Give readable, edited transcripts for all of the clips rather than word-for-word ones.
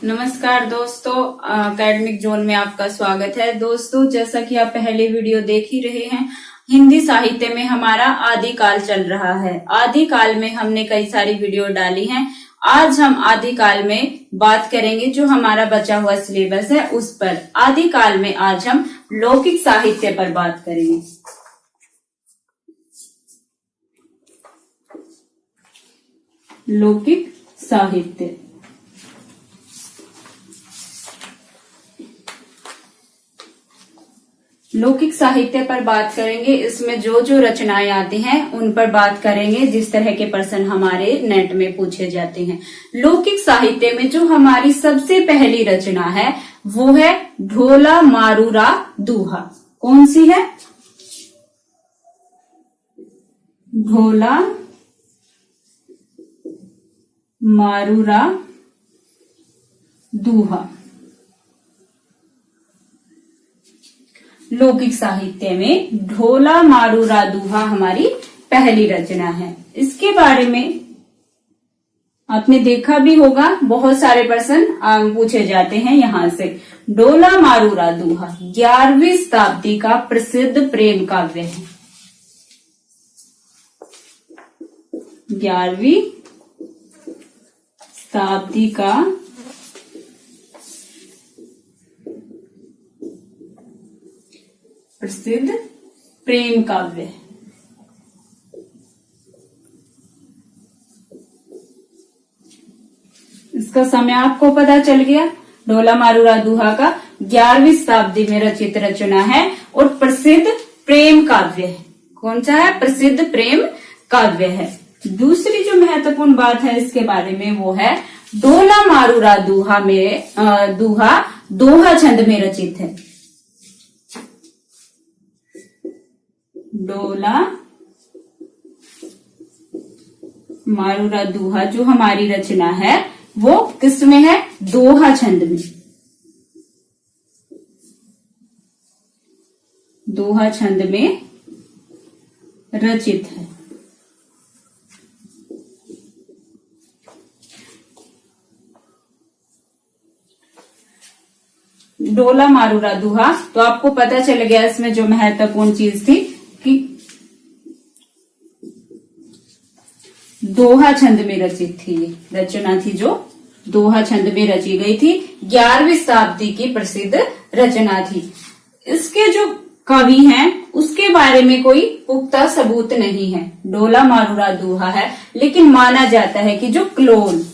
नमस्कार दोस्तों, academic zone में आपका स्वागत है। दोस्तों, जैसा कि आप पहले वीडियो देख ही रहे हैं, हिंदी साहित्य में हमारा आदिकाल चल रहा है। आदिकाल में हमने कई सारी वीडियो डाली हैं। आज हम आदिकाल में बात करेंगे, जो हमारा बचा हुआ सिलेबस है उस पर। आदिकाल में आज हम लौकिक साहित्य पर बात करेंगे। लौकिक साहित्य, लौकिक साहित्य पर बात करेंगे। इसमें जो जो रचनाएं आती हैं उन पर बात करेंगे, जिस तरह के प्रश्न हमारे नेट में पूछे जाते हैं। लौकिक साहित्य में जो हमारी सबसे पहली रचना है वो है ढोला मारूरा दूहा। कौन सी है? ढोला मारूरा दूहा। लौकिक साहित्य में ढोला मारूरा दूहा हमारी पहली रचना है। इसके बारे में आपने देखा भी होगा, बहुत सारे प्रश्न पूछे जाते हैं यहां से। ढोला मारूरा दूहा 11वीं शताब्दी का प्रसिद्ध प्रेम काव्य है। 11वीं शताब्दी का प्रसिद्ध प्रेम काव्य है। इसका समय आपको पता चल गया। ढोला मारूरा दूहा का 11वीं शताब्दी में रचित रचना है और प्रसिद्ध प्रेम काव्य है। कौन सा है? प्रसिद्ध प्रेम काव्य है। दूसरी जो महत्वपूर्ण बात है इसके बारे में वो है ढोला मारूरा दूहा में दूहा दोहा छंद में रचित है। ढोला मारूरा दूहा जो हमारी रचना है वो किस में है? दोहा छंद में। दोहा छंद में रचित है। ढोला मारूरा दूहा, तो आपको पता चल गया इसमें जो महत्वपूर्ण चीज थी कि दोहा छंद में रचित थी। ये रचना थी जो दोहा छंद में रची गई थी। 11वीं शताब्दी की प्रसिद्ध रचना थी। इसके जो कवि हैं उसके बारे में कोई पुख्ता सबूत नहीं है। ढोला मारूरा दूहा है, लेकिन माना जाता है कि जो क्लोल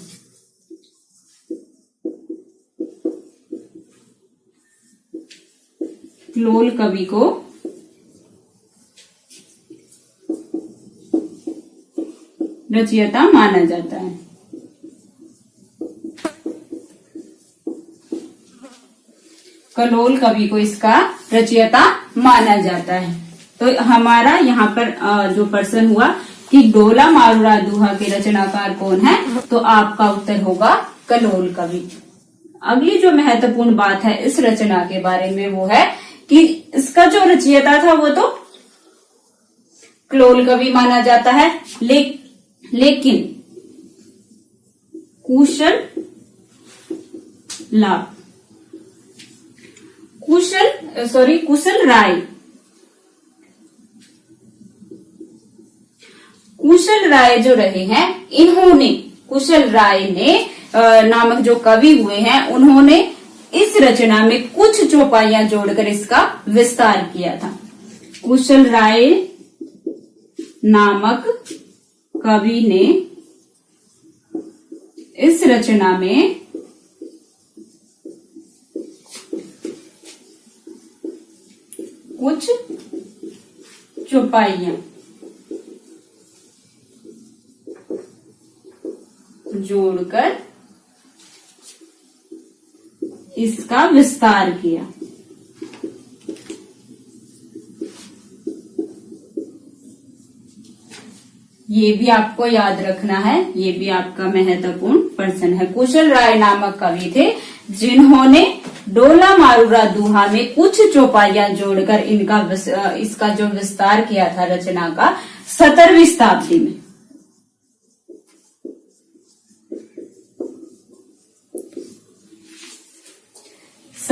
कवि को रचयिता माना जाता है। कलोल कवि को इसका रचयिता माना जाता है। तो हमारा यहाँ पर जो प्रश्न हुआ कि ढोला मारूरा दूहा के रचनाकार कौन है, तो आपका उत्तर होगा कलोल कवि। अगली जो महत्वपूर्ण बात है इस रचना के बारे में वो है कि इसका जो रचयिता था वो तो कलोल कवि माना जाता है, लेकिन कुशल राय जो रहे हैं, इन्होंने कुशल राय ने नामक जो कवि हुए हैं, उन्होंने इस रचना में कुछ चौपाइयां जोड़कर इसका विस्तार किया था। कुशल राय नामक कवि ने इस रचना में कुछ चौपाइयां जोड़कर इसका विस्तार किया। ये भी आपको याद रखना है, ये भी आपका महत्वपूर्ण प्रश्न है। कुशल राय नामक कवि थे जिन्होंने ढोला मारूरा दूहा में कुछ चौपाइयां जोड़कर इसका जो विस्तार किया था रचना का 17वीं शताब्दी में।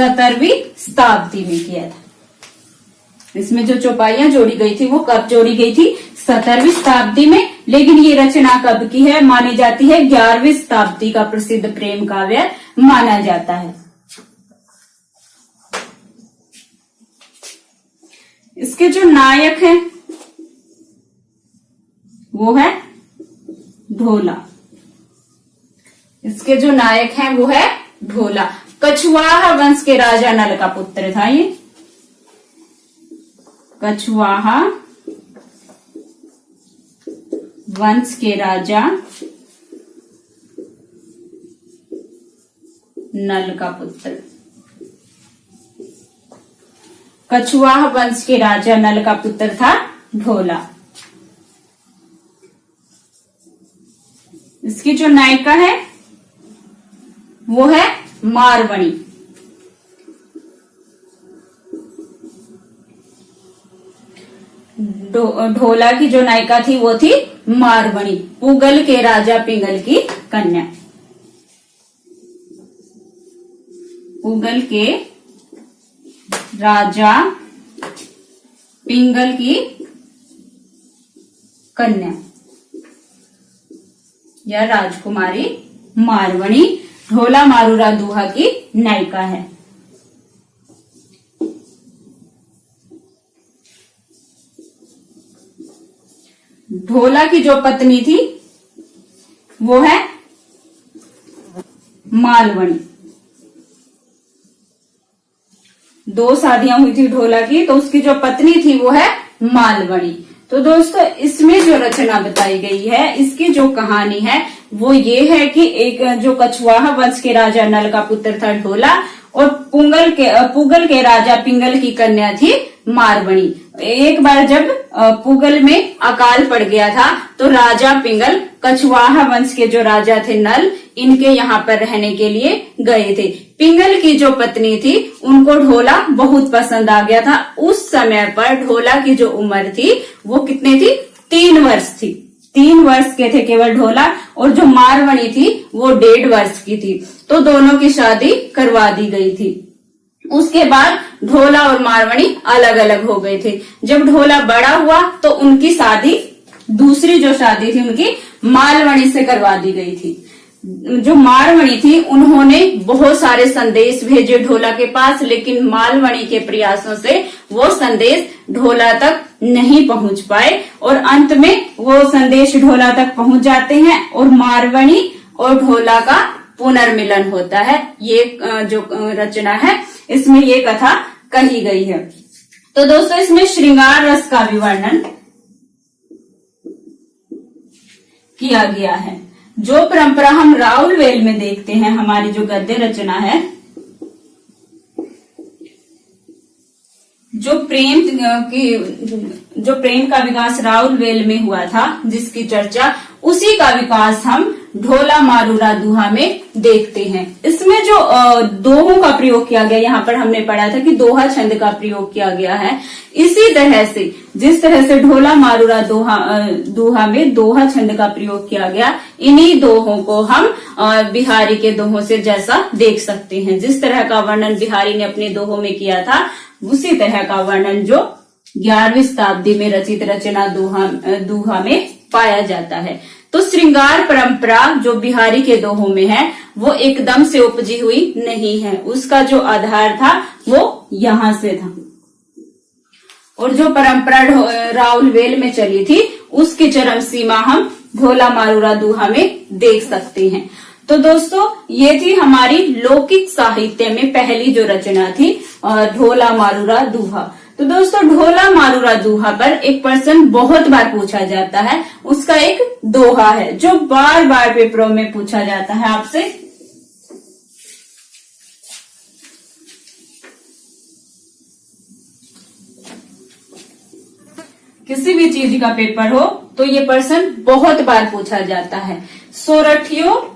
17वीं शताब्दी में किया था। इसमें जो चौपाइयां जोड़ी गई थी वो कब जोड़ी गई थी? 17वीं शताब्दी में। लेकिन ये रचना कब की है? मानी जाती है 11वीं शताब्दी का प्रसिद्ध प्रेम काव्य माना जाता है। इसके जो नायक हैं वो है ढोला। इसके जो नायक हैं वो है ढोला। कछवाहा वंश के राजा नल का पुत्र था ये। कछवाहा वंश के राजा नल का पुत्र। कछवाहा वंश के राजा नल का पुत्र था ढोला। इसकी जो नायिका है वो है मारवणी। ढोला की जो नायिका थी वो थी मारवणी, पुगल के राजा पिंगल की कन्या। पुगल के राजा पिंगल की कन्या या राजकुमारी मारवणी ढोला मारूरा दुहा की नायिका है। ढोला की जो पत्नी थी वो है मालवणी। 2 शादियां हुई थी ढोला की, तो उसकी जो पत्नी थी वो है मालवणी। तो दोस्तों इसमें जो रचना बताई गई है, इसकी जो कहानी है वो ये है कि एक जो कछवाहा वंश के राजा नल का पुत्र था ढोला और पुगल के राजा पिंगल की कन्या थी मारवणी। एक बार जब पुगल में अकाल पड़ गया था तो राजा पिंगल कछवाहा वंश के जो राजा थे नल, इनके यहाँ पर रहने के लिए गए थे। पिंगल की जो पत्नी थी उनको ढोला बहुत पसंद आ गया था। उस समय पर ढोला की जो उम्र थी वो कितनी थी? 3 वर्ष थी। 3 वर्ष के थे केवल ढोला, और जो मारवणी थी वो 1.5 वर्ष की थी। तो दोनों की शादी करवा दी गई थी। उसके बाद ढोला और मारवणी अलग अलग हो गए थे। जब ढोला बड़ा हुआ तो उनकी शादी, दूसरी जो शादी थी उनकी मालवणी से करवा दी गई थी। जो मारवणी थी उन्होंने बहुत सारे संदेश भेजे ढोला के पास, लेकिन मालवणी के प्रयासों से वो संदेश ढोला तक नहीं पहुंच पाए और अंत में वो संदेश ढोला तक पहुंच जाते हैं और मारवणी और ढोला का पुनर्मिलन होता है। ये जो रचना है इसमें ये कथा कही गई है। तो दोस्तों इसमें श्रृंगार रस का भी वर्णन किया गया है। जो परंपरा हम राउलवेल में देखते हैं, हमारी जो गद्य रचना है, जो प्रेम का विकास राउलवेल में हुआ था, जिसकी चर्चा, उसी का विकास हम ढोला मारूरा दुहा में देखते हैं। इसमें जो दोहों का प्रयोग किया गया, यहाँ पर हमने पढ़ा था कि दोहा छंद का प्रयोग किया गया है। इसी तरह से जिस तरह से ढोला मारूरा दुहा में दोहा छंद का प्रयोग किया गया, इन्हीं दोहों को हम बिहारी के दोहों से जैसा देख सकते हैं। जिस तरह का वर्णन बिहारी ने अपने दोहों में किया था, उसी तरह का वर्णन जो 11वीं शताब्दी में रचित रचना दुहा में पाया जाता है। तो श्रृंगार परंपरा जो बिहारी के दोहों में है वो एकदम से उपजी हुई नहीं है। उसका जो आधार था वो यहाँ से था, और जो परंपरा राउलवेल में चली थी उसकी चरम सीमा हम ढोला मारूरा दुहा में देख सकते हैं। तो दोस्तों ये थी हमारी लौकिक साहित्य में पहली जो रचना थी, ढोला मारूरा दुहा। तो दोस्तों ढोला मारूरा दुहा पर एक प्रश्न बहुत बार पूछा जाता है, उसका एक दोहा है जो बार बार पेपरों में पूछा जाता है आपसे। किसी भी चीज का पेपर हो तो ये प्रश्न बहुत बार पूछा जाता है। सोरठियो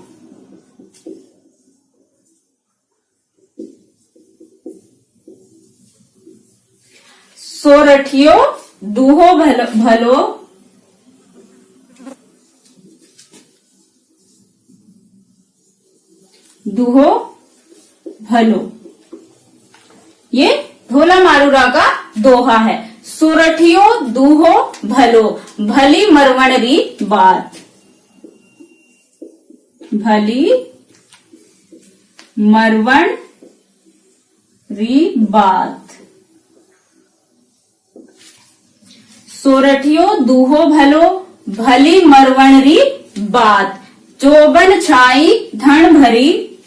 दूहो भलो दूहो भलो। ये ढोला मारूरा का दोहा है। सोरठियो दूहो भलो, भली मरवण री बात, भली मरवण री बात। सोरठियो दूहो भलो, भली मरवण री बात। जोबन छाई धन भरी,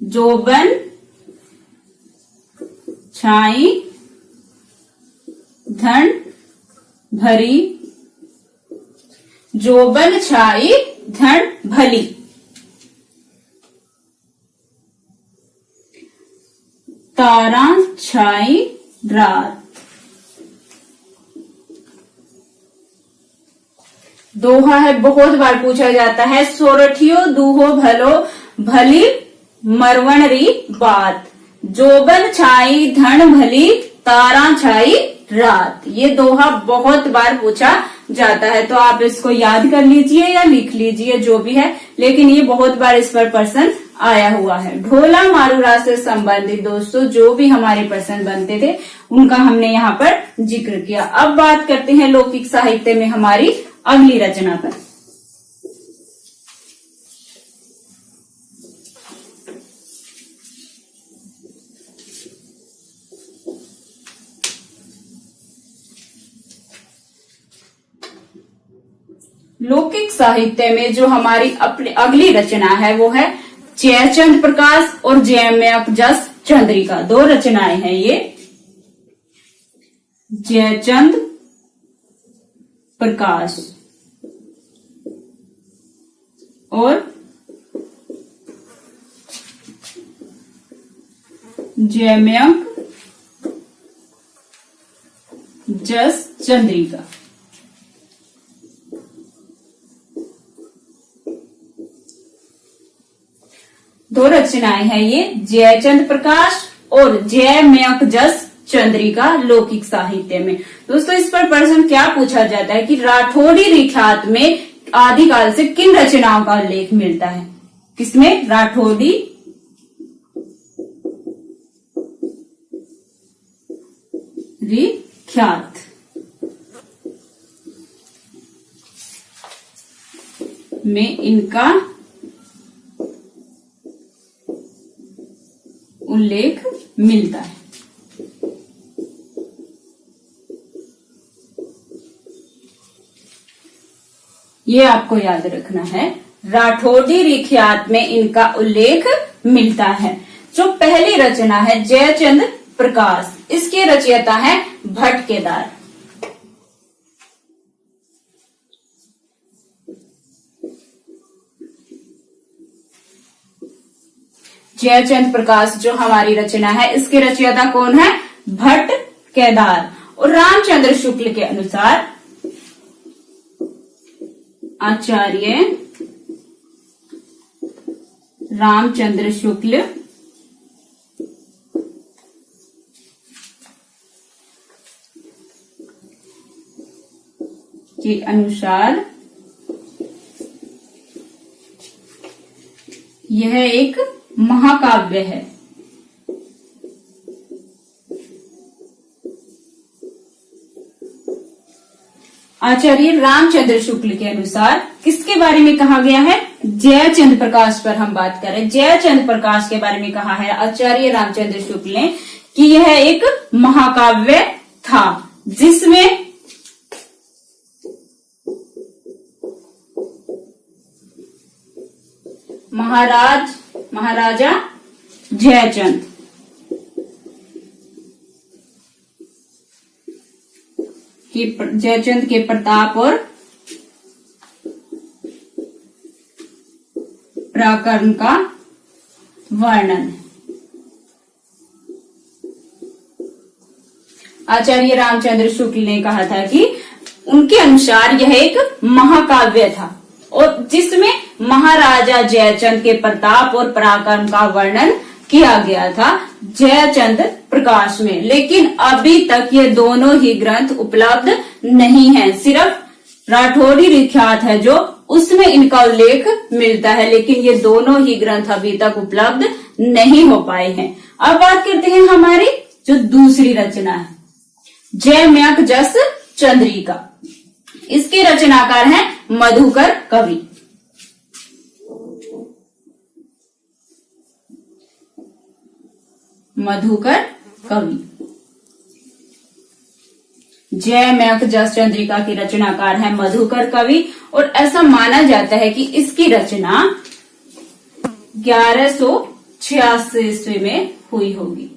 जोबन छाई धन भरी, जोबन छाई धन भली। तारा छाई रात। दोहा है, बहुत बार पूछा जाता है। सोरठियो दूहो भलो, भली मरवण री बात। जोबन छाई धन भली, तारा छाई रात। ये दोहा बहुत बार पूछा जाता है, तो आप इसको याद कर लीजिए या लिख लीजिए, जो भी है, लेकिन ये बहुत बार इस पर प्रश्न आया हुआ है। ढोला मारूरा से संबंधित दोस्तों जो भी हमारे प्रश्न बनते थे उनका हमने यहाँ पर जिक्र किया। अब बात करते हैं लौकिक साहित्य में हमारी अगली रचना पर। लौकिक साहित्य में जो हमारी अपनी अगली रचना है वो है जयचंद प्रकाश और जयम्यक जस चंद्रिका। दो रचनाएं हैं ये। जयचंद प्रकाश और जयम्यक जस चंद्रिका। दो रचनाएं हैं ये, जयचंद प्रकाश और जयम्यक जस चंद्रिका लौकिक साहित्य में। दोस्तों इस पर प्रश्न क्या पूछा जाता है कि राठौड़ी रिख्यात में आदिकाल से किन रचनाओं का उल्लेख मिलता है? किसमें? राठौड़ी रिख्यात में इनका उल्लेख मिलता है। ये आपको याद रखना है, राठौड़ी रिख्यात में इनका उल्लेख मिलता है। जो पहली रचना है जयचंद प्रकाश, इसके रचयिता है भट्ट केदार। जयचंद प्रकाश जो हमारी रचना है इसके रचयिता कौन है? भट्ट केदार। और रामचंद्र शुक्ल के अनुसार आचार्य रामचंद्र शुक्ल के अनुसार यह एक महाकाव्य है। आचार्य रामचंद्र शुक्ल के अनुसार किसके बारे में कहा गया है? जयचंद प्रकाश पर हम बात करें। जयचंद प्रकाश के बारे में कहा है आचार्य रामचंद्र शुक्ल ने कि यह एक महाकाव्य था जिसमें महाराजा जयचंद के प्रताप और पराक्रम का वर्णन। आचार्य रामचंद्र शुक्ल ने कहा था कि उनके अनुसार यह एक महाकाव्य था और जिसमें महाराजा जयचंद के प्रताप और पराक्रम का वर्णन किया गया था जयचंद प्रकाश में। लेकिन अभी तक ये दोनों ही ग्रंथ उपलब्ध नहीं है, सिर्फ राठौड़ी रिख्यात है जो उसमें इनका उल्लेख मिलता है, लेकिन ये दोनों ही ग्रंथ अभी तक उपलब्ध नहीं हो पाए हैं। अब बात करते हैं हमारी जो दूसरी रचना है, जयम्यक जस चंद्रिका। इसके रचनाकार हैं मधुकर कवि। मधुकर कवि जयम्यक जस चंद्रिका के रचनाकार है मधुकर कवि। और ऐसा माना जाता है कि इसकी रचना 1186 ईस्वी में हुई होगी।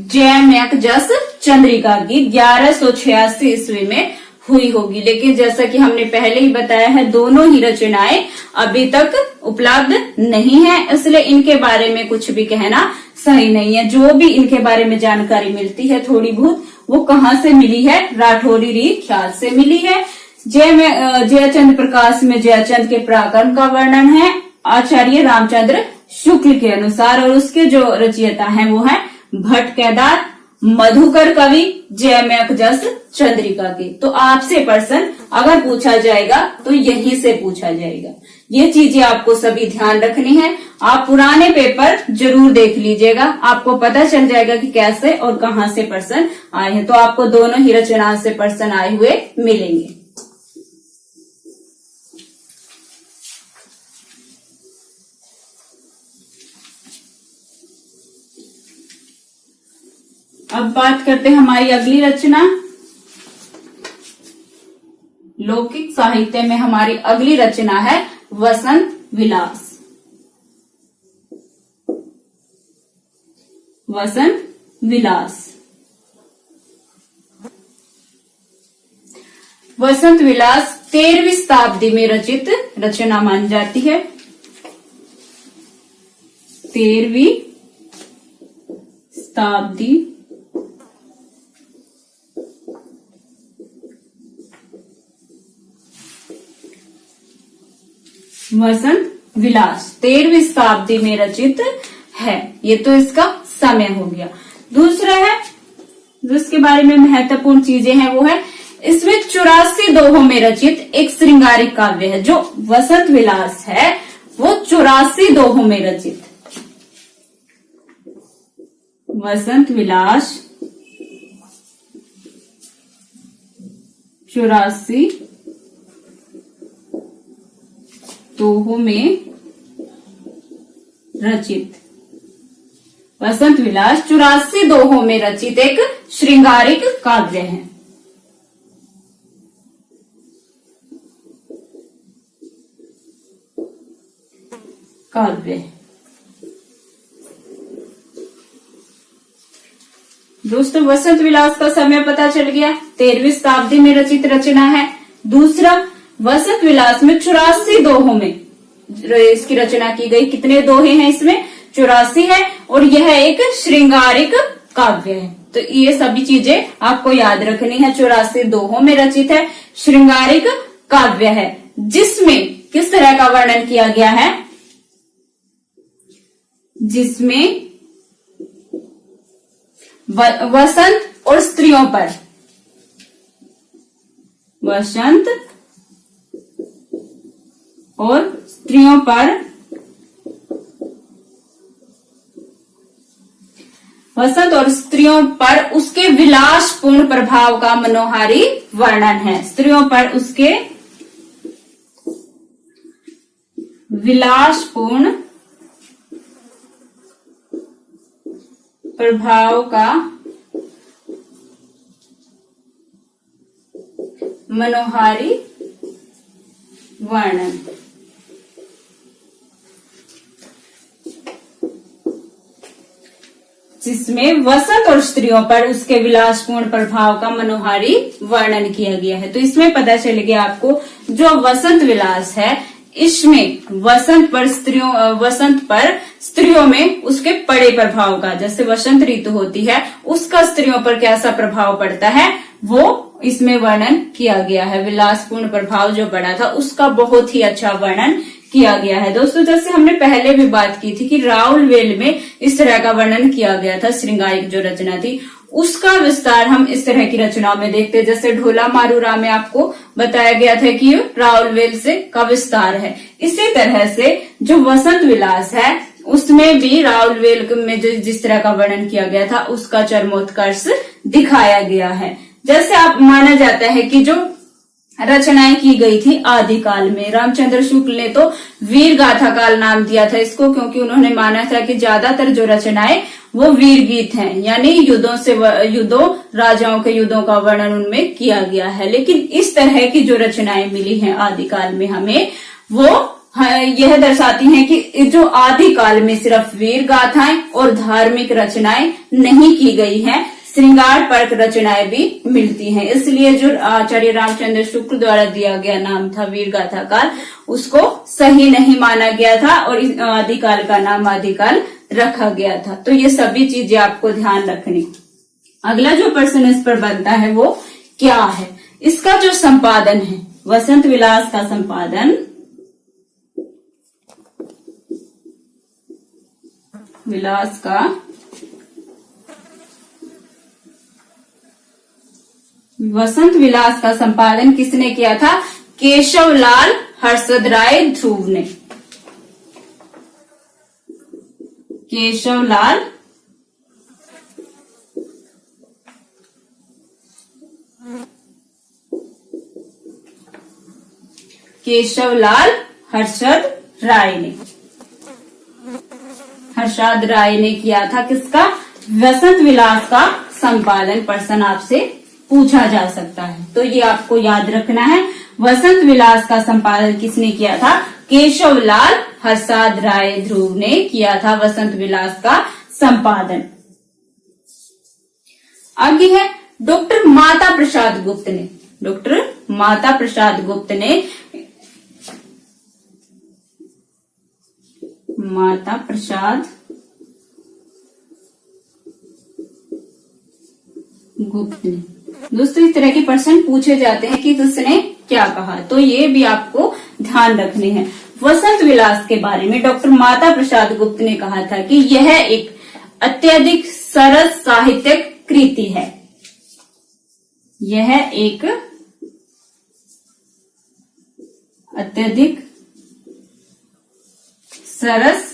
जयम्यक जस चंद्रिका की 1186 ईस्वी में हुई होगी। लेकिन जैसा कि हमने पहले ही बताया है, दोनों ही रचनाएं अभी तक उपलब्ध नहीं है, इसलिए इनके बारे में कुछ भी कहना सही नहीं है। जो भी इनके बारे में जानकारी मिलती है थोड़ी बहुत, वो कहाँ से मिली है? राठौरी री ख्याल से मिली है। जयचंद प्रकाश में जयचंद के पराक्रम का वर्णन है आचार्य रामचंद्र शुक्ल के अनुसार, और उसके जो रचयिता हैं वो है भट्ट केदार, मधुकर कवि, जयम्यक जस चंद्रिका के। तो आपसे प्रश्न अगर पूछा जाएगा तो यहीं से पूछा जाएगा। ये चीजें आपको सभी ध्यान रखनी है। आप पुराने पेपर जरूर देख लीजिएगा, आपको पता चल जाएगा कि कैसे और कहां से प्रश्न आए हैं। तो आपको दोनों ही रचनाओं से प्रश्न आए हुए मिलेंगे। अब बात करते हैं हमारी अगली रचना। लौकिक साहित्य में हमारी अगली रचना है वसंत विलास। वसंत विलास। वसंत विलास 13वीं शताब्दी में रचित रचना मानी जाती है। 13वीं शताब्दी वसंत विलास 13वीं शताब्दी में रचित है। ये तो इसका समय हो गया। दूसरा है जो इसके बारे में महत्वपूर्ण चीजें हैं वो है इसमें 84 दोहों में रचित एक श्रृंगारिक काव्य है। जो वसंत विलास है वो 84 दोहों में रचित। वसंत विलास 84 दोहों में रचित। वसंत विलास 84 दोहों में रचित एक श्रृंगारिक काव्य है। काव्य दोस्तों, वसंत विलास का समय पता चल गया, 13वीं शताब्दी में रचित रचना है। दूसरा, वसंत विलास में 84 दोहों में इसकी रचना की गई। कितने दोहे हैं इसमें? 84 है, और यह एक श्रृंगारिक काव्य है। तो ये सभी चीजें आपको याद रखनी है। 84 दोहों में रचित है, श्रृंगारिक काव्य है, जिसमें किस तरह का वर्णन किया गया है? जिसमें वसंत और स्त्रियों पर, वसंत और स्त्रियों पर, वसंत और स्त्रियों पर उसके विलासपूर्ण प्रभाव का मनोहारी वर्णन है। स्त्रियों पर उसके विलासपूर्ण प्रभाव का मनोहारी वर्णन। जिसमें वसंत और स्त्रियों पर उसके विलासपूर्ण प्रभाव का मनोहारी वर्णन किया गया है। तो इसमें पता चल गया आपको, जो वसंत विलास है इसमें वसंत पर स्त्रियों में उसके पड़े प्रभाव का, जैसे वसंत ऋतु होती है उसका स्त्रियों पर कैसा प्रभाव पड़ता है वो इसमें वर्णन किया गया है। विलासपूर्ण प्रभाव जो पड़ा था उसका बहुत ही अच्छा वर्णन किया गया है। दोस्तों, जैसे हमने पहले भी बात की थी कि राउलवेल में इस तरह का वर्णन किया गया था, श्रृंगारिक जो रचना थी उसका विस्तार हम इस तरह की रचनाओं में देखते हैं। जैसे ढोला मारूरा में आपको बताया गया था कि राउलवेल से का विस्तार है। इसी तरह से जो वसंत विलास है उसमें भी राउरकेला में जो जिस तरह का वर्णन किया गया था उसका चरमोत्कर्ष दिखाया गया है। जैसे आप माना जाता है कि जो रचनाएं की गई थी आदिकाल में, रामचंद्र शुक्ल ने तो वीर गाथा काल नाम दिया था इसको, क्योंकि उन्होंने माना था कि ज्यादातर जो रचनाएं वो वीर गीत हैं, यानी युद्धों राजाओं के युद्धों का वर्णन उनमें किया गया है। लेकिन इस तरह की जो रचनाएं मिली हैं आदिकाल में हमें, वो यह दर्शाती हैं कि जो आदिकाल में सिर्फ वीर गाथाएं और धार्मिक रचनाएं नहीं की गई हैं, श्रृंगार परक रचनाएं भी मिलती हैं। इसलिए जो आचार्य रामचंद्र शुक्ल द्वारा दिया गया नाम था वीर गाथा काल, उसको सही नहीं माना गया था और इस आदिकाल का नाम आदिकाल रखा गया था। तो ये सभी चीजें आपको ध्यान रखनी। अगला जो प्रश्न इस पर बनता है वो क्या है? इसका जो संपादन है, वसंत विलास का संपादन वसंत विलास का संपादन किसने किया था? केशवलाल हर्षद राय ध्रुव ने। केशवलाल हर्षद राय ने किया था। किसका? वसंत विलास का संपादन। प्रश्न आपसे पूछा जा सकता है, तो ये आपको याद रखना है। वसंत विलास का संपादन किसने किया था? केशवलाल हर्षद राय ध्रुव ने किया था वसंत विलास का संपादन। आगे है डॉक्टर माता प्रसाद गुप्त ने। डॉक्टर माता प्रसाद गुप्त ने दोस्तों इस तरह के प्रश्न पूछे जाते हैं कि किसने क्या कहा, तो ये भी आपको ध्यान रखने हैं। वसंत विलास के बारे में डॉक्टर माता प्रसाद गुप्त ने कहा था कि यह एक अत्यधिक सरस साहित्यिक कृति है। यह एक अत्यधिक सरस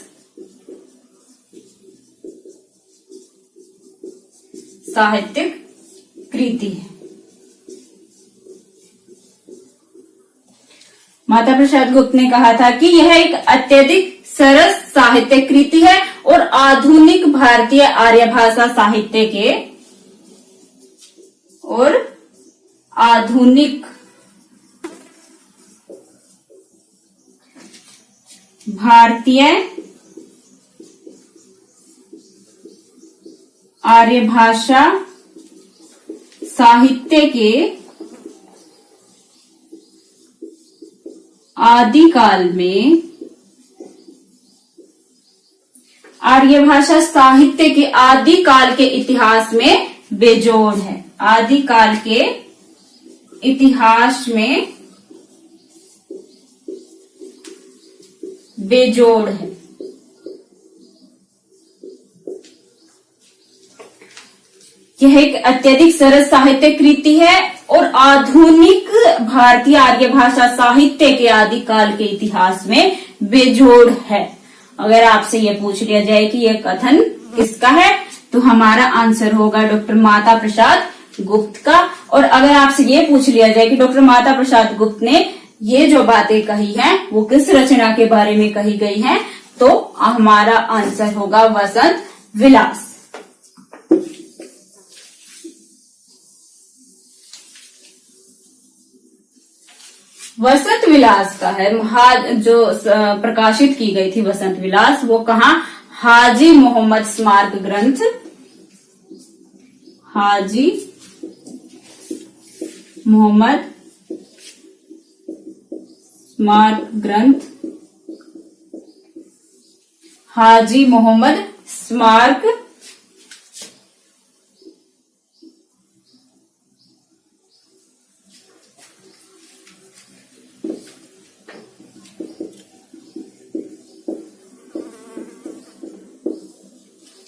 साहित्यिक कृति है। माता प्रसाद गुप्त ने कहा था कि यह एक अत्यधिक सरस साहित्यिक कृति है और आधुनिक भारतीय आर्य भाषा साहित्य के भारतीय आर्य भाषा साहित्य के आदिकाल में आर्य भाषा साहित्य के आदिकाल के इतिहास में बेजोड़ है। आदिकाल के इतिहास में बेजोड़ है। यह एक अत्यधिक सरस साहित्य कृति है और आधुनिक भारतीय आर्य भाषा साहित्य के आदिकाल के इतिहास में बेजोड़ है। अगर आपसे यह पूछ लिया जाए कि यह कथन किसका है, तो हमारा आंसर होगा डॉक्टर माता प्रसाद गुप्त का। और अगर आपसे ये पूछ लिया जाए कि डॉक्टर माता प्रसाद गुप्त ने ये जो बातें कही हैं वो किस रचना के बारे में कही गई हैं, तो हमारा आंसर होगा वसंत विलास। वसंत विलास का है जो प्रकाशित की गई थी वसंत विलास, वो कहा? हाजी मोहम्मद स्मारक ग्रंथ। हाजी मोहम्मद स्मारक ग्रंथ। हाजी मोहम्मद स्मारक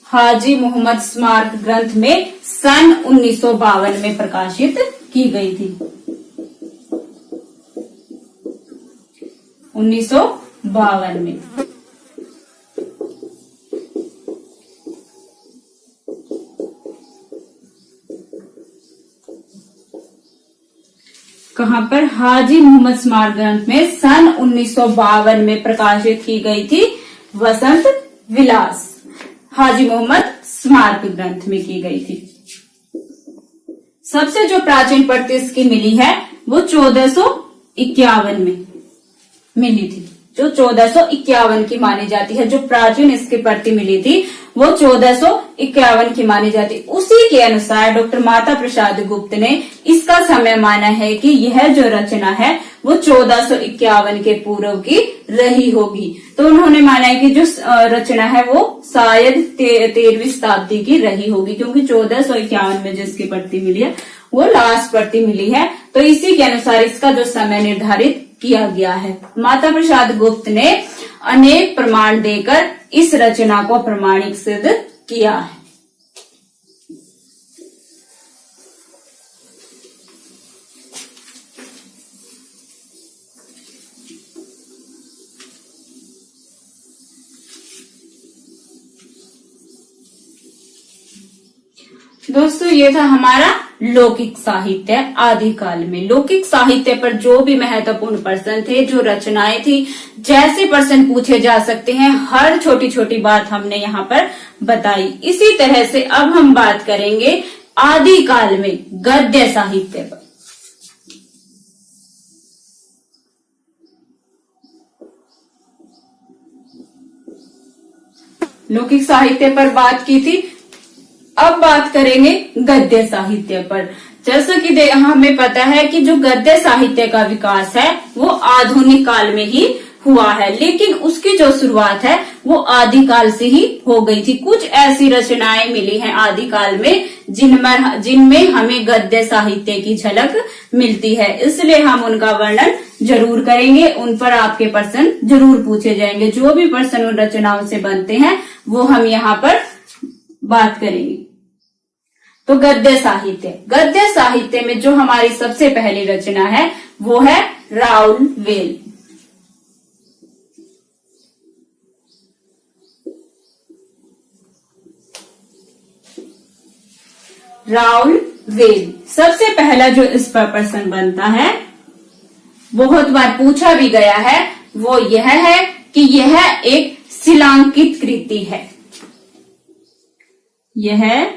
हाजी मोहम्मद स्मारक ग्रंथ में सन 1952 में प्रकाशित की गई थी। 1952 में। कहाँ पर, हाजी मोहम्मद स्मारक ग्रंथ में सन 1952 में प्रकाशित की गई थी वसंत विलास। हाजी मोहम्मद स्मारक ग्रंथ में की गई थी। सबसे जो प्राचीन प्रति इसकी मिली है वो 1451 में मिली थी, जो 1451 की मानी जाती है। जो प्राचीन इसकी प्रति मिली थी वो 1451 की मानी जाती। उसी के अनुसार डॉक्टर माता प्रसाद गुप्त ने इसका समय माना है कि यह जो रचना है वो 1451 के पूर्व की रही होगी। तो उन्होंने माना है कि जो रचना है वो शायद 13वीं शताब्दी की रही होगी, क्योंकि 1451 में जिसकी प्रति मिली है वो लास्ट प्रति मिली है। तो इसी के अनुसार इसका जो समय निर्धारित किया गया है। माता प्रसाद गुप्त ने अनेक प्रमाण देकर इस रचना को प्रमाणिक सिद्ध किया है। दोस्तों ये था हमारा लौकिक साहित्य आदिकाल में। लौकिक साहित्य पर जो भी महत्वपूर्ण प्रश्न थे, जो रचनाएं थी, जैसे प्रश्न पूछे जा सकते हैं, हर छोटी छोटी बात हमने यहाँ पर बताई। इसी तरह से अब हम बात करेंगे आदिकाल में गद्य साहित्य पर। लौकिक साहित्य पर बात की थी, अब बात करेंगे गद्य साहित्य पर। जैसा कि हमें पता है कि जो गद्य साहित्य का विकास है वो आधुनिक काल में ही हुआ है, लेकिन उसकी जो शुरुआत है वो आदिकाल से ही हो गई थी। कुछ ऐसी रचनाएं मिली हैं आदिकाल में जिनमें हमें गद्य साहित्य की झलक मिलती है, इसलिए हम उनका वर्णन जरूर करेंगे। उन पर आपके प्रश्न जरूर पूछे जाएंगे। जो भी प्रश्न उन रचनाओं से बनते हैं वो हम यहाँ पर बात करेंगे। तो गद्य साहित्य में जो हमारी सबसे पहली रचना है वो है राउल वेल। राउल वेल सबसे पहला जो इस पर प्रश्न बनता है, बहुत बार पूछा भी गया है, वो यह है कि यह एक शिलांकित कृति है। यह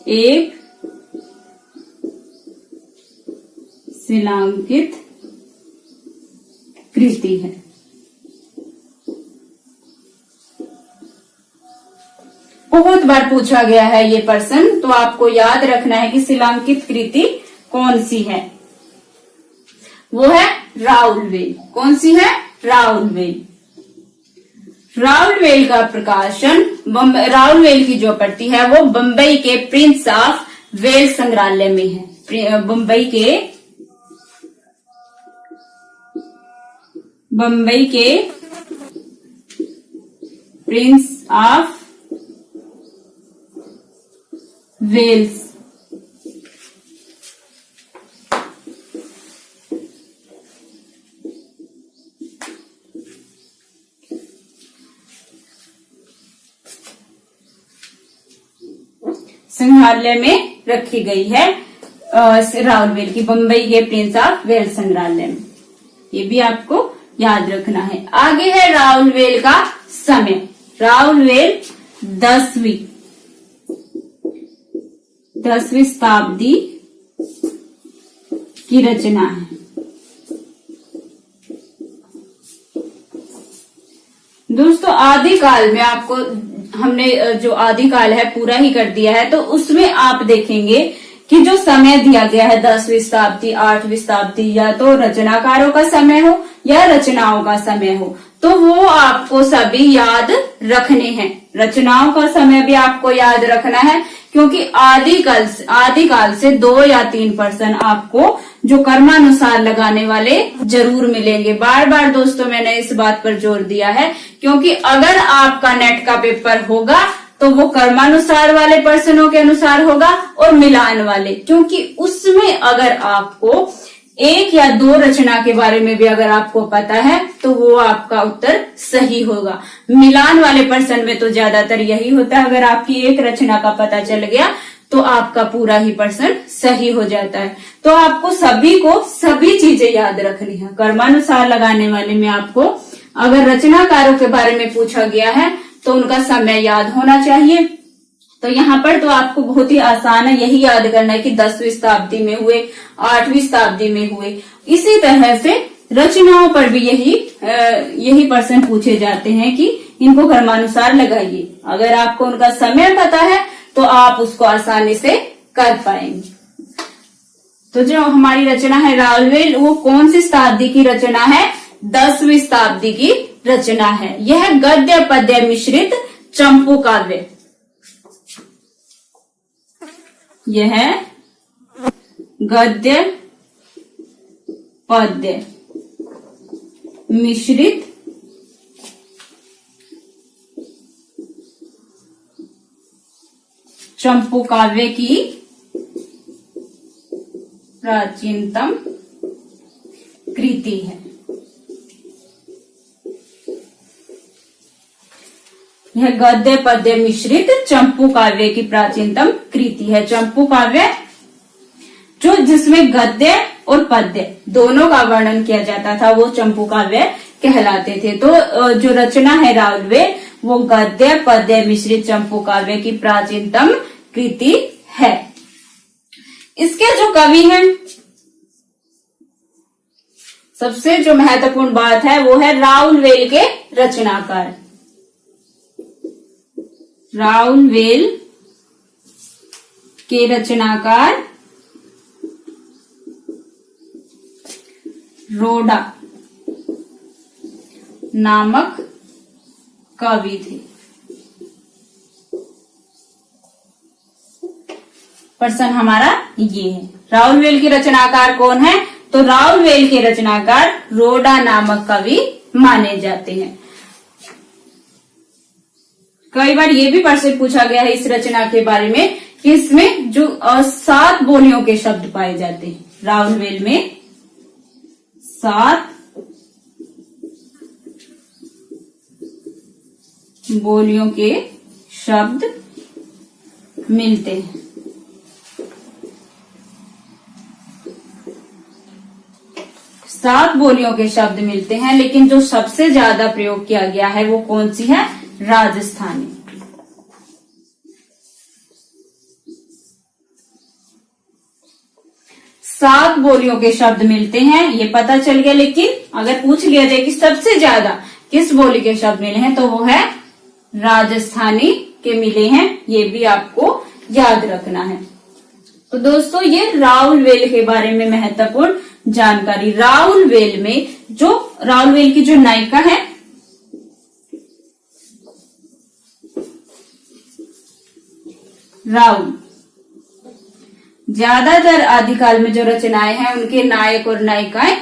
एक शिलांकित कृति है। बहुत बार पूछा गया है ये प्रश्न, तो आपको याद रखना है कि शिलांकित कृति कौन सी है। वो है राउल वेल। कौन सी है? राउल वेल। राउल वेल का प्रकाशन, राउल वेल की जो प्रति है वो बंबई के प्रिंस ऑफ वेल्स संग्रहालय में है। बंबई के प्रिंस ऑफ वेल्स संग्रहालय में रखी गई है। राउल वेल की बंबई के प्रिंस ऑफ वेल्स संग्रहालय में, ये भी आपको याद रखना है। आगे है राउल वेल का समय। राउल वेल 10वीं शताब्दी की रचना है। दोस्तों आदिकाल में आपको हमने जो आदिकाल है पूरा ही कर दिया है, तो उसमें आप देखेंगे कि जो समय दिया गया है 10वीं शताब्दी, 8वीं शताब्दी, या तो रचनाकारों का समय हो या रचनाओं का समय हो, तो वो आपको सभी याद रखने हैं। रचनाओं का समय भी आपको याद रखना है, क्योंकि आदिकाल से 2 या 3 प्रश्न आपको जो कर्मानुसार लगाने वाले जरूर मिलेंगे। बार बार दोस्तों मैंने इस बात पर जोर दिया है, क्योंकि अगर आपका नेट का पेपर होगा तो वो कर्मानुसार वाले प्रश्नों के अनुसार होगा और मिलान वाले, क्योंकि उसमें अगर आपको 1 या 2 रचना के बारे में भी अगर आपको पता है तो वो आपका उत्तर सही होगा। मिलान वाले प्रश्न में तो ज्यादातर यही होता है, अगर आपकी एक रचना का पता चल गया तो आपका पूरा ही प्रश्न सही हो जाता है। तो आपको सभी को सभी चीजें याद रखनी है। कर्मानुसार लगाने वाले में आपको अगर रचनाकारों के बारे में पूछा गया है तो उनका समय याद होना चाहिए। तो यहाँ पर तो आपको बहुत ही आसान है, यही याद करना है कि 10वीं शताब्दी में हुए, 8वीं शताब्दी में हुए। इसी तरह से रचनाओं पर भी यही प्रश्न पूछे जाते हैं कि इनको क्रमानुसार लगाइए। अगर आपको उनका समय पता है तो आप उसको आसानी से कर पाएंगे। तो जो हमारी रचना है राउलवेल, वो कौन सी शताब्दी की रचना है? 10वीं शताब्दी की रचना है। यह गद्य पद्य मिश्रित चंपू काव्य, यह गद्य पद्य मिश्रित चंपू काव्य की प्राचीनतम कृति है। यह गद्य पद्य मिश्रित चंपू काव्य की प्राचीनतम कृति है। चंपू काव्य जो जिसमें गद्य और पद्य दोनों का वर्णन किया जाता था वो चंपू काव्य कहलाते थे। तो जो रचना है राउलवेल वो गद्य पद्य मिश्रित चंपू काव्य की प्राचीनतम कृति है। इसके जो कवि हैं, सबसे जो महत्वपूर्ण बात है वो है राउलवेल के रचनाकार। राउलवेल के रचनाकार रोडा नामक कवि थे। प्रश्न हमारा ये है, राउलवेल के रचनाकार कौन है? तो राउलवेल के रचनाकार रोडा नामक कवि माने जाते हैं। कई बार ये भी प्रश्न पूछा गया है इस रचना के बारे में कि इसमें जो 7 बोलियों के शब्द पाए जाते हैं। राउलवेल में 7 बोलियों के शब्द मिलते हैं। सात बोलियों के शब्द मिलते हैं, लेकिन जो सबसे ज्यादा प्रयोग किया गया है वो कौन सी है? राजस्थानी। सात बोलियों के शब्द मिलते हैं, ये पता चल गया। लेकिन अगर पूछ लिया जाए कि सबसे ज्यादा किस बोली के शब्द मिले हैं तो वो है राजस्थानी के मिले हैं। ये भी आपको याद रखना है। तो दोस्तों ये राउलवेल के बारे में महत्वपूर्ण जानकारी। राउलवेल में जो राउलवेल की जो नायिका है राउल, ज्यादातर आदिकाल में जो रचनाएं हैं उनके नायक और नायिकाएं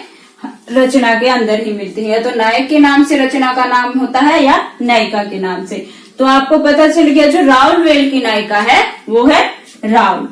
रचना के अंदर ही मिलती है। तो नायक के नाम से रचना का नाम होता है या नायिका के नाम से। तो आपको पता चल गया जो राउलवेल की नायिका है वो है राउल।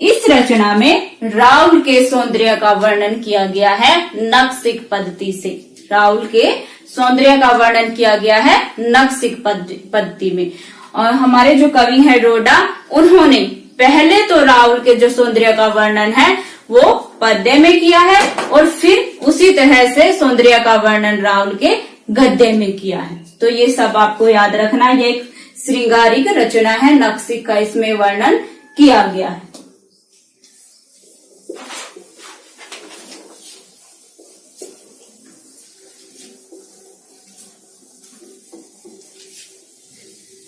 इस रचना में राउल के सौंदर्य का वर्णन किया गया है नक्सिक पद्धति से। राउल के सौंदर्य का वर्णन किया गया है नक्सिक पद्धति में। और हमारे जो कवि हैं रोडा, उन्होंने पहले तो राउल के जो सौंदर्य का वर्णन है वो पद्य में किया है और फिर उसी तरह से सौंदर्य का वर्णन राउल के गद्य में किया है। तो ये सब आपको याद रखना है। ये एक श्रृंगारिक रचना है, नक्सिक का इसमें वर्णन किया गया है।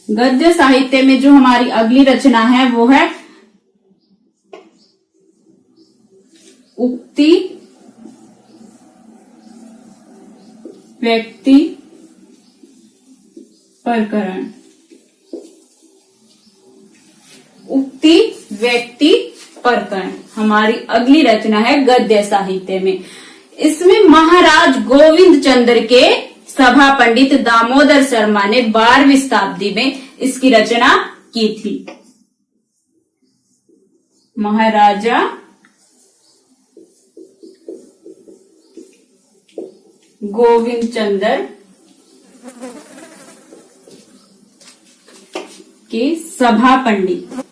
गद्य साहित्य में जो हमारी अगली रचना है वो है उक्ति व्यक्ति प्रकरण। उक्ति व्यक्ति प्रकरण हमारी अगली रचना है गद्य साहित्य में। इसमें महाराज गोविंद चंद्र के सभा पंडित दामोदर शर्मा ने 12वीं शताब्दी में इसकी रचना की थी। महाराजा गोविंद चंद्र के सभा पंडित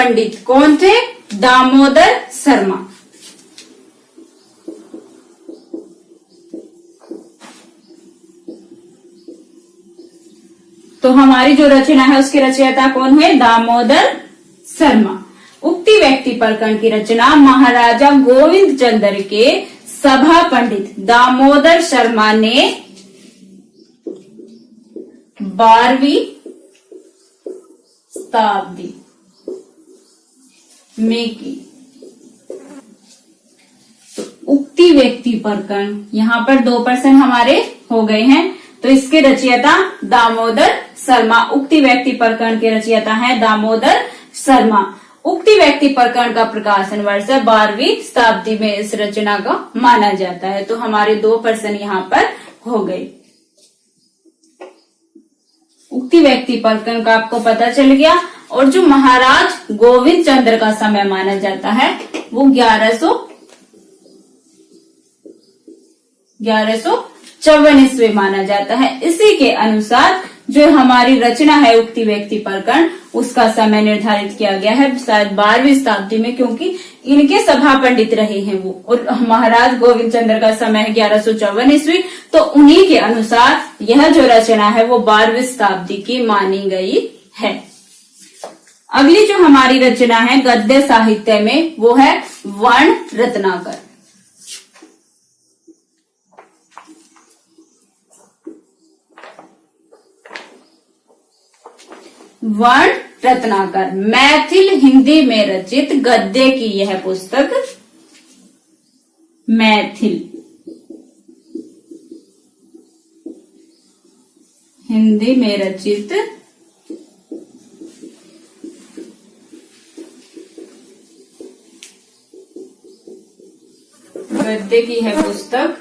पंडित कौन थे? दामोदर शर्मा। तो हमारी जो रचना है उसके रचयिता कौन है? दामोदर शर्मा। उक्ति व्यक्ति प्रकरण की रचना महाराजा गोविंद चंद्र के सभा पंडित दामोदर शर्मा ने 12वीं शताब्दी में की। तो उक्ति व्यक्ति प्रकरण, यहां पर 2% हमारे हो गए हैं। तो इसके रचयिता दामोदर शर्मा, उक्ति व्यक्ति प्रकरण के रचयिता हैं दामोदर शर्मा। उक्ति व्यक्ति प्रकरण का प्रकाशन वर्ष 12वीं शताब्दी में इस रचना का माना जाता है। तो हमारे 2% यहाँ पर हो गए। उक्ति व्यक्ति प्रकरण का आपको पता चल गया। और जो महाराज गोविंद चंद्र का समय माना जाता है वो 1154 ईस्वी माना जाता है। इसी के अनुसार जो हमारी रचना है उक्ति व्यक्ति प्रकरण, उसका समय निर्धारित किया गया है शायद 12वीं शताब्दी में, क्योंकि इनके सभा पंडित रहे हैं वो। और महाराज गोविंद चंद्र का समय है 1154 ईस्वी। तो उन्हीं के अनुसार यह जो रचना है वो 12वीं शताब्दी की मानी गई है। अगली जो हमारी रचना है गद्य साहित्य में वो है वर्ण रत्नाकर। वर्ण रत्नाकर मैथिल हिंदी में रचित गद्य की यह पुस्तक, मैथिल हिंदी में रचित गद्य की है पुस्तक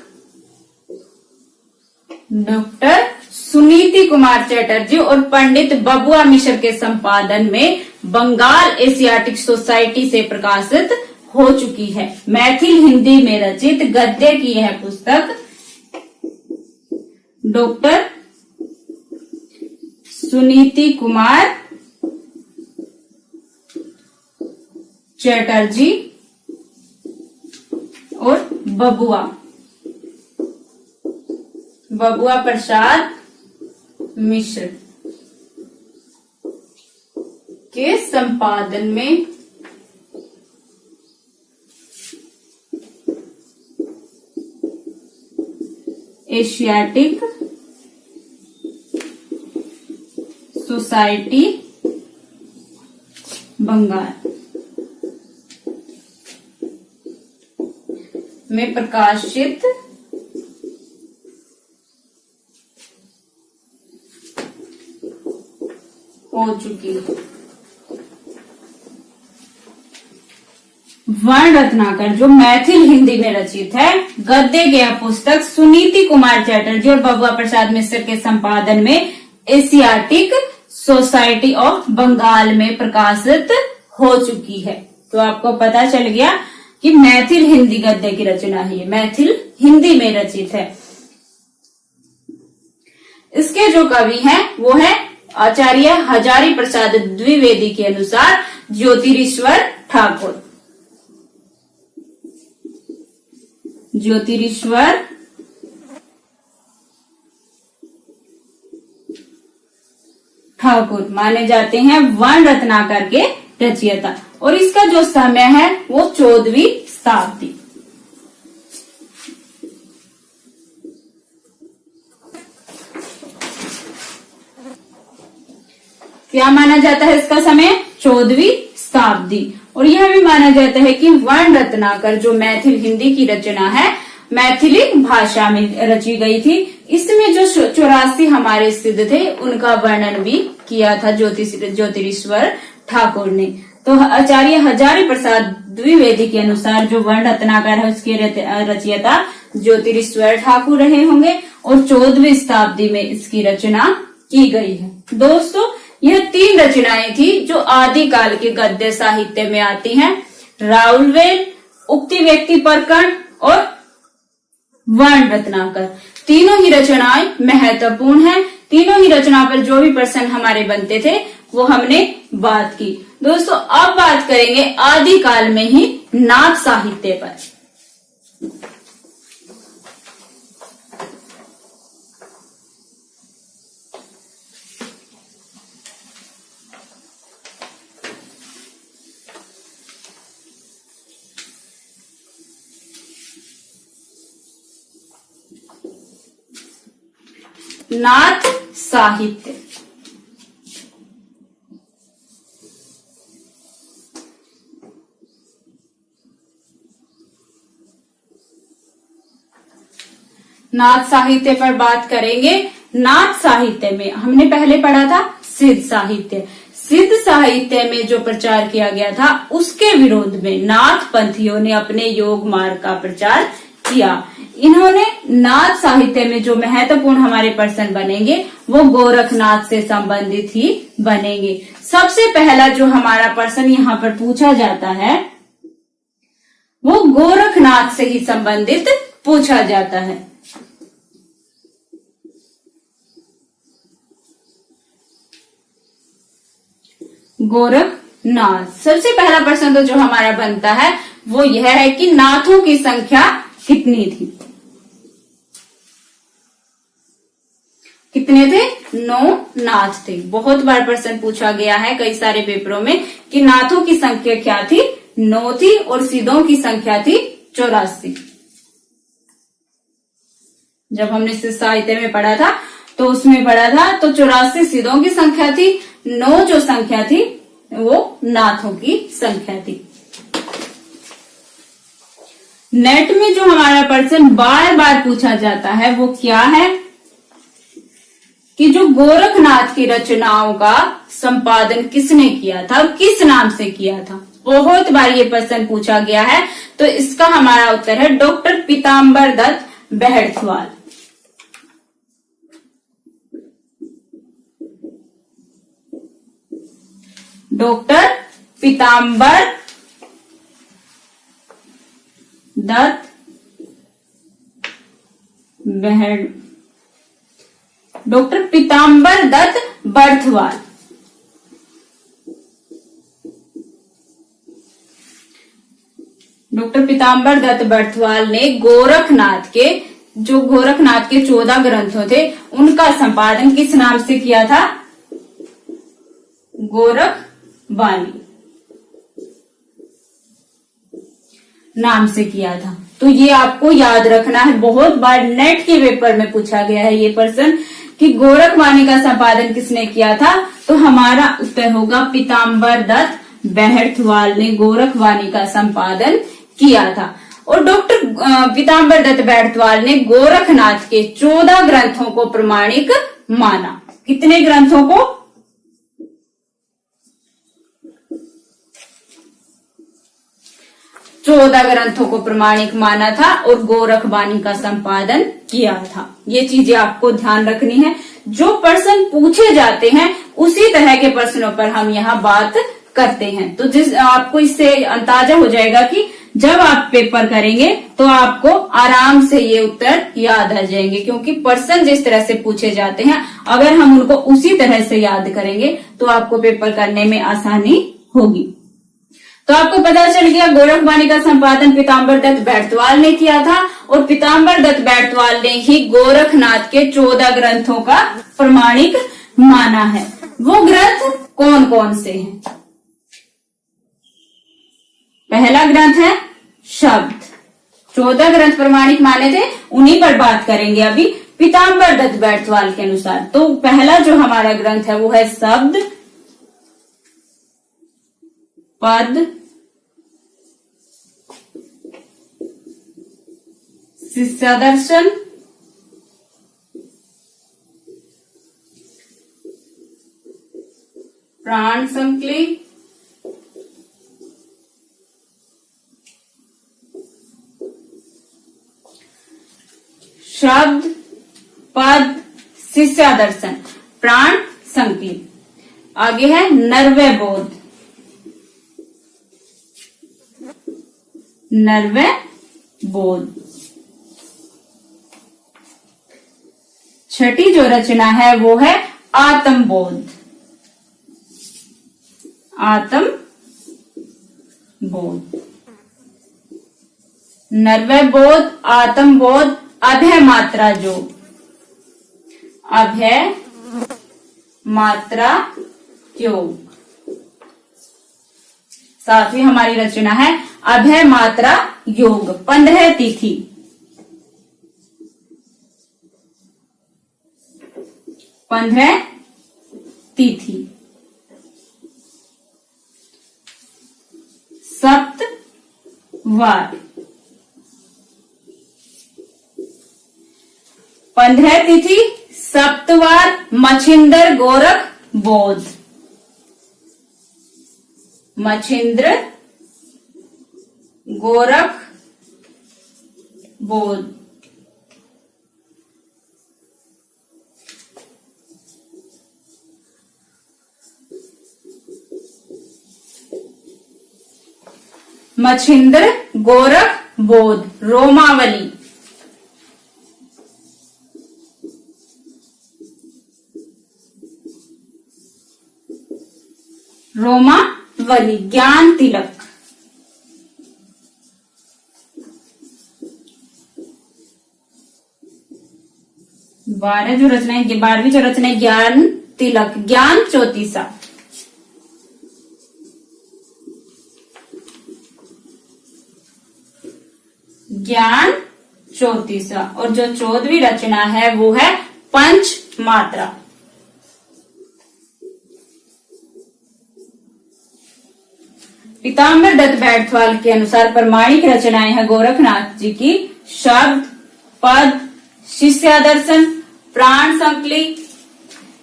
डॉक्टर सुनीति कुमार चटर्जी और पंडित बबुआ मिश्र के संपादन में बंगाल एशियाटिक सोसाइटी से प्रकाशित हो चुकी है। मैथिल हिंदी में रचित गद्य की यह पुस्तक डॉक्टर सुनीति कुमार चटर्जी और बबुआ प्रसाद मिश्र के संपादन में एशियाटिक सोसाइटी बंगाल में प्रकाशित हो चुकी है। वर्ण रत्नाकर जो मैथिल हिंदी में रचित है गद्य की यह पुस्तक सुनीति कुमार चटर्जी और बबुआ प्रसाद मिश्र के संपादन में एशियाटिक सोसाइटी ऑफ बंगाल में प्रकाशित हो चुकी है। तो आपको पता चल गया कि मैथिल हिंदी गद्य की रचना है, मैथिल हिंदी में रचित है। इसके जो कवि हैं वो है आचार्य हजारी प्रसाद द्विवेदी के अनुसार ज्योतिरीश्वर ठाकुर। ज्योतिरीश्वर ठाकुर माने जाते हैं वर्ण रत्नाकर के रचयिता। और इसका जो समय है वो 14वीं शताब्दी। क्या माना जाता है इसका समय? 14वीं शताब्दी। और यह भी माना जाता है कि वर्ण रत्नाकर जो मैथिल हिंदी की रचना है मैथिली भाषा में रची गई थी। इसमें जो 84 हमारे सिद्ध थे उनका वर्णन भी किया था ज्योतिरीश्वर ठाकुर ने। तो आचार्य हजारी प्रसाद द्विवेदी के अनुसार जो वर्ण रत्नाकर है उसके रचयिता ज्योतिरीश्वर ठाकुर रहे होंगे और 14वीं शताब्दी में इसकी रचना की गई है। दोस्तों यह 3 रचनाएं थी जो आदिकाल के गद्य साहित्य में आती हैं, राउलवेल, उक्ति व्यक्ति प्रकरण और वर्ण रत्नाकर। तीनों ही रचनाएं महत्वपूर्ण हैं। तीनों ही रचना पर जो भी प्रश्न हमारे बनते थे वो हमने बात की। दोस्तों अब बात करेंगे आदिकाल में ही नाथ साहित्य पर। नाथ साहित्य। नाथ साहित्य पर बात करेंगे। नाथ साहित्य में हमने पहले पढ़ा था सिद्ध साहित्य। सिद्ध साहित्य में जो प्रचार किया गया था उसके विरोध में नाथ पंथियों ने अपने योग मार्ग का प्रचार किया। इन्होंने नाथ साहित्य में जो महत्वपूर्ण हमारे प्रश्न बनेंगे वो गोरखनाथ से संबंधित ही बनेंगे। सबसे पहला जो हमारा प्रश्न यहाँ पर पूछा जाता है वो गोरखनाथ से ही संबंधित पूछा जाता है। गोरखनाथ। सबसे पहला प्रश्न तो जो हमारा बनता है वो यह है कि नाथों की संख्या कितनी थी। कितने थे? 9 नाथ थे। बहुत बार प्रश्न पूछा गया है कई सारे पेपरों में कि नाथों की संख्या क्या थी? 9 थी और सिद्धों की संख्या थी 84। जब हमने सिद्ध साहित्य में पढ़ा था तो उसमें पढ़ा था तो 84 सिद्धों की संख्या थी, 9 जो संख्या थी वो नाथों की संख्या थी। नेट में जो हमारा प्रश्न बार बार पूछा जाता है वो क्या है कि जो गोरखनाथ की रचनाओं का संपादन किसने किया था और किस नाम से किया था। बहुत बार ये प्रश्न पूछा गया है तो इसका हमारा उत्तर है डॉक्टर पीताम्बर दत्त बेहड़थवाल। डॉक्टर पीताम्बर दत्त डॉक्टर पीताम्बर दत्त बर्थवाल। डॉक्टर पीताम्बर दत्त बर्थवाल ने गोरखनाथ के 14 ग्रंथों थे उनका संपादन किस नाम से किया था? गोरखवाणी नाम से किया था। तो ये आपको याद रखना है। बहुत बार नेट के पेपर में पूछा गया है ये प्रश्न कि गोरखवाणी का संपादन किसने किया था। तो हमारा उत्तर होगा पीताम्बर दत्त बेहड़थवाल ने गोरखवाणी का संपादन किया था। और डॉक्टर पीताम्बर दत्त बेहड़थवाल ने गोरखनाथ के 14 ग्रंथों को प्रमाणिक माना। कितने ग्रंथों को? 14 ग्रंथों को प्रमाणिक माना था और गोरखवाणी का संपादन किया था। ये चीजें आपको ध्यान रखनी है। जो प्रश्न पूछे जाते हैं उसी तरह के प्रश्नों पर हम यहाँ बात करते हैं। तो आपको इससे अंदाजा हो जाएगा कि जब आप पेपर करेंगे तो आपको आराम से ये उत्तर याद आ जाएंगे, क्योंकि प्रश्न जिस तरह से पूछे जाते हैं अगर हम उनको उसी तरह से याद करेंगे तो आपको पेपर करने में आसानी होगी। तो आपको पता चल गया गोरखवाणी का संपादन पीताम्बर दत्त बेहड़थवाल ने किया था और पीताम्बर दत्त बेहड़थवाल ने ही गोरखनाथ के 14 ग्रंथों का प्रमाणिक माना है। वो ग्रंथ कौन कौन से हैं? पहला ग्रंथ है शब्द। 14 ग्रंथ प्रमाणिक माने थे, उन्हीं पर बात करेंगे अभी पीताम्बर दत्त बेहड़थवाल के अनुसार। तो पहला जो हमारा ग्रंथ है वो है शब्द, पद, शिष्यादर्शन, प्राण संकली, शब्द, पद, शिष्यादर्शन, प्राण संकली। आगे है नर्वय बोध। नर्वय बोध। छठी जो रचना है वो है आत्मबोध। आत्म बोध, निर्भय बोध, आत्म बोध, अभय मात्रा योग, अभय मात्रा योग। सातवीं हमारी रचना है अभय मात्रा योग। 15 तिथि, 15 तिथि, सप्तवार, 15 तिथि सप्तवार, मछिंद्र गोरख बोध, मछिंद्र गोरख बोध। मछिंद्र गोरख बोध, रोमावली, रोमावली, ज्ञान तिलक, बारह जो रचना है, 12वीं जो रचना है ज्ञान तिलक, ज्ञान चौतीसा, ज्ञान चौतीसा। और जो 14वीं रचना है वो है पंच मात्रा, पीताम्बर दत्त बैठवाल के अनुसार प्रमाणिक रचनाएं हैं गोरखनाथ जी की शब्द, पद, शिष्यादर्शन, प्राण संकली,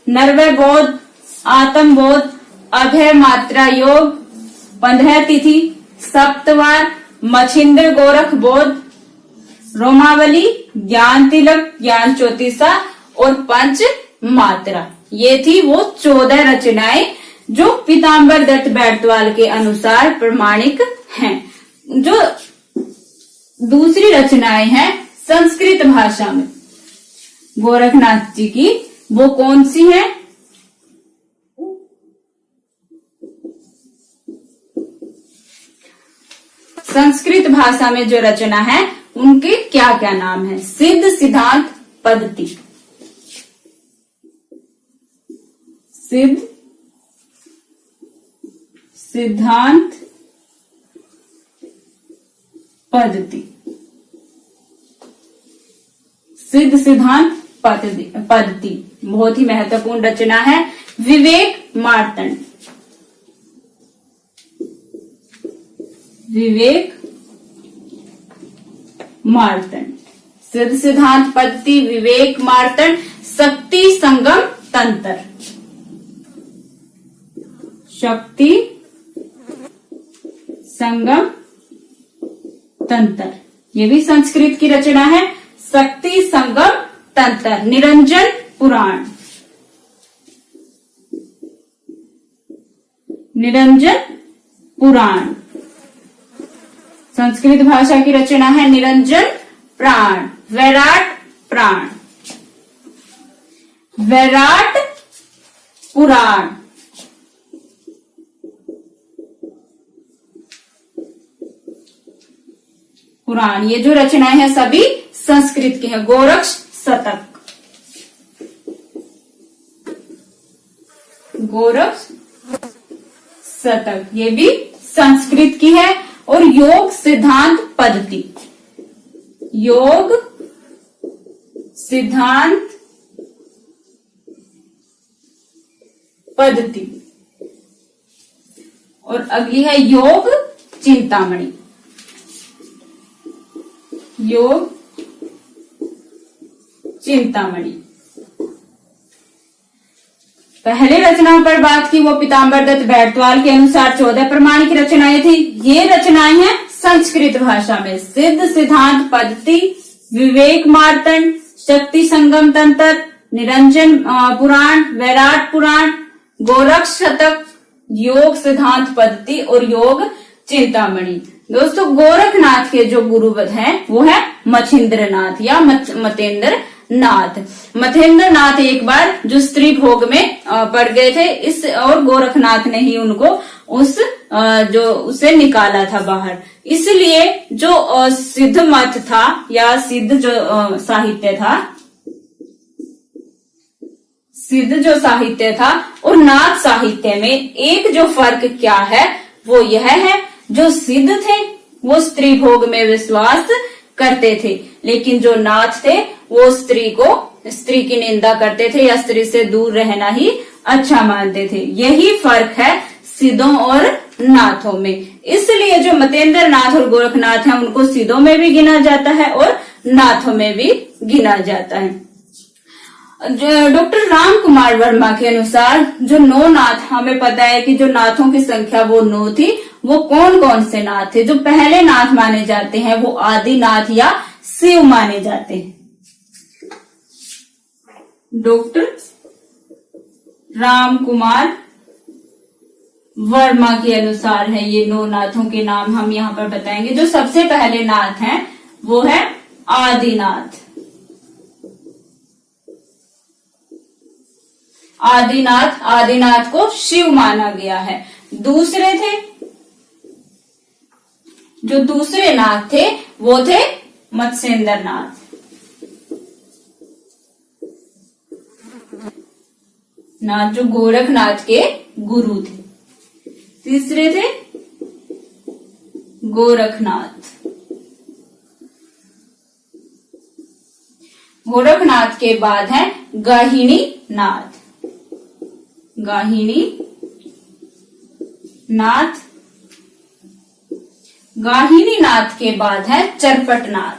निर्भय बोध, आत्म बोध, अभय मात्रा योग, 15 तिथि, सप्तवार, मछिंद्र गोरख बोध, रोमावली, ज्ञान तिलक, ज्ञान चौतीसा और पंच मात्रा। ये थी वो 14 रचनाएं जो पीताम्बर दत्त बैठवाल के अनुसार प्रमाणिक हैं। जो दूसरी रचनाएं हैं संस्कृत भाषा में गोरखनाथ जी की, वो कौन सी है? संस्कृत भाषा में जो रचना है उनके क्या क्या नाम है? सिद्ध सिद्धांत पद्धति, सिद्ध सिद्धांत पद्धति, सिद्ध सिद्धांत पद्धति बहुत ही महत्वपूर्ण रचना है। विवेक मार्तंड, विवेक मार्तंड, सिद्ध सिद्धांत पद्धति, विवेक मार्तंड, शक्ति संगम तंत्र, शक्ति संगम तंत्र, ये भी संस्कृत की रचना है। शक्ति संगम तंत्र, निरंजन पुराण, निरंजन पुराण, संस्कृत भाषा की रचना है। निरंजन प्राण, वैराट प्राण, वैराट पुराण, पुराण। ये जो रचनाएं हैं सभी संस्कृत की हैं। गोरक्ष शतक, गोरक्ष शतक, ये भी संस्कृत की है। और योग सिद्धांत पद्धति, योग सिद्धांत पद्धति। और अगली है योग चिंतामणि, योग चिंतामणि। पहले रचनाओं पर बात की वो पीताम्बर दत्त बैठवाल के अनुसार 14 प्रमाणिक रचनाएं थी। ये रचनाएं हैं संस्कृत भाषा में। सिद्ध सिद्धांत पद्धति, विवेक मार्तंड, शक्ति संगम तंत्र, निरंजन पुराण, वैराट पुराण, गोरक्ष शतक, योग सिद्धांत पद्धति और योग चिंतामणि। दोस्तों गोरखनाथ के जो गुरुवद हैं वो है मछिंद्रनाथ या मतेंद्र नाथ। मथेंद्र नाथ एक बार जो स्त्री भोग में पड़ गए थे, इस और गोरखनाथ ने ही उनको उसे निकाला था बाहर। इसलिए जो सिद्ध मत था या सिद्ध जो साहित्य था, सिद्ध जो साहित्य था और नाथ साहित्य में एक जो फर्क क्या है वो यह है, जो सिद्ध थे वो स्त्री भोग में विश्वास करते थे, लेकिन जो नाथ थे वो स्त्री की निंदा करते थे या स्त्री से दूर रहना ही अच्छा मानते थे। यही फर्क है सिद्धों और नाथों में। इसलिए जो मतेंद्र नाथ और गोरखनाथ हैं उनको सिद्धों में भी गिना जाता है और नाथों में भी गिना जाता है। डॉक्टर राम कुमार वर्मा के अनुसार जो 9 नाथ, हमें पता है कि जो नाथों की संख्या वो 9 थी, वो कौन कौन से नाथ थे? जो पहले नाथ माने जाते हैं वो आदिनाथ या शिव माने जाते हैं। डॉक्टर राम कुमार वर्मा के अनुसार है ये 9 नाथों के नाम हम यहाँ पर बताएंगे। जो सबसे पहले नाथ हैं वो है आदिनाथ। आदिनाथ को शिव माना गया है। दूसरे थे, जो दूसरे नाथ थे वो थे मत्स्येंद्र नाथ। जो गोरखनाथ के गुरु थे। तीसरे थे गोरखनाथ। गोरखनाथ के बाद है गाहिनी नाथ। गाहिनी नाथ के बाद है चरपटनाथ।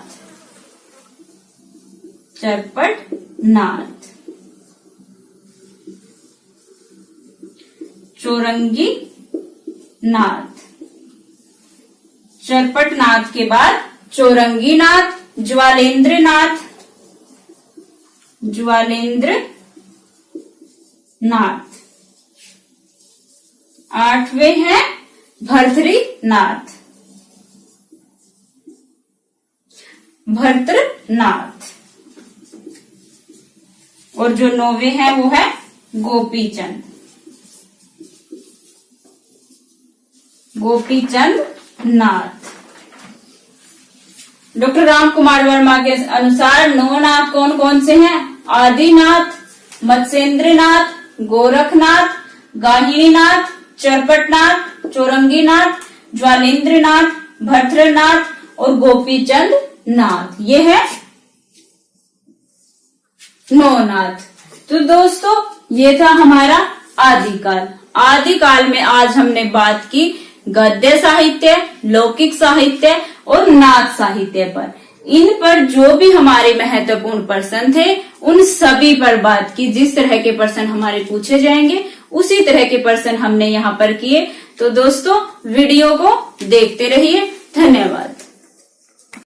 चौरंगी नाथ। चरपटनाथ के बाद चौरंगी नाथ, ज्वालेंद्र नाथ। 8वें हैं भर्तृनाथ। और जो 9वें हैं वो है गोपीचंद नाथ। डॉक्टर राम कुमार वर्मा के अनुसार 9 नाथ कौन कौन से हैं? आदिनाथ, मत्स्येंद्र नाथ, गोरखनाथ, गाहिनीनाथ, चरपटनाथ, चौरंगीनाथ, ज्वालेंद्रनाथ, भर्तृनाथ और गोपीचंद नाथ। ये है 9 नाथ। तो दोस्तों ये था हमारा आदिकाल। आदिकाल में आज हमने बात की गद्य साहित्य, लौकिक साहित्य और नाथ साहित्य पर। इन पर जो भी हमारे महत्वपूर्ण प्रश्न थे उन सभी पर बात की। जिस तरह के प्रश्न हमारे पूछे जाएंगे उसी तरह के प्रश्न हमने यहाँ पर किए। तो दोस्तों वीडियो को देखते रहिए। धन्यवाद।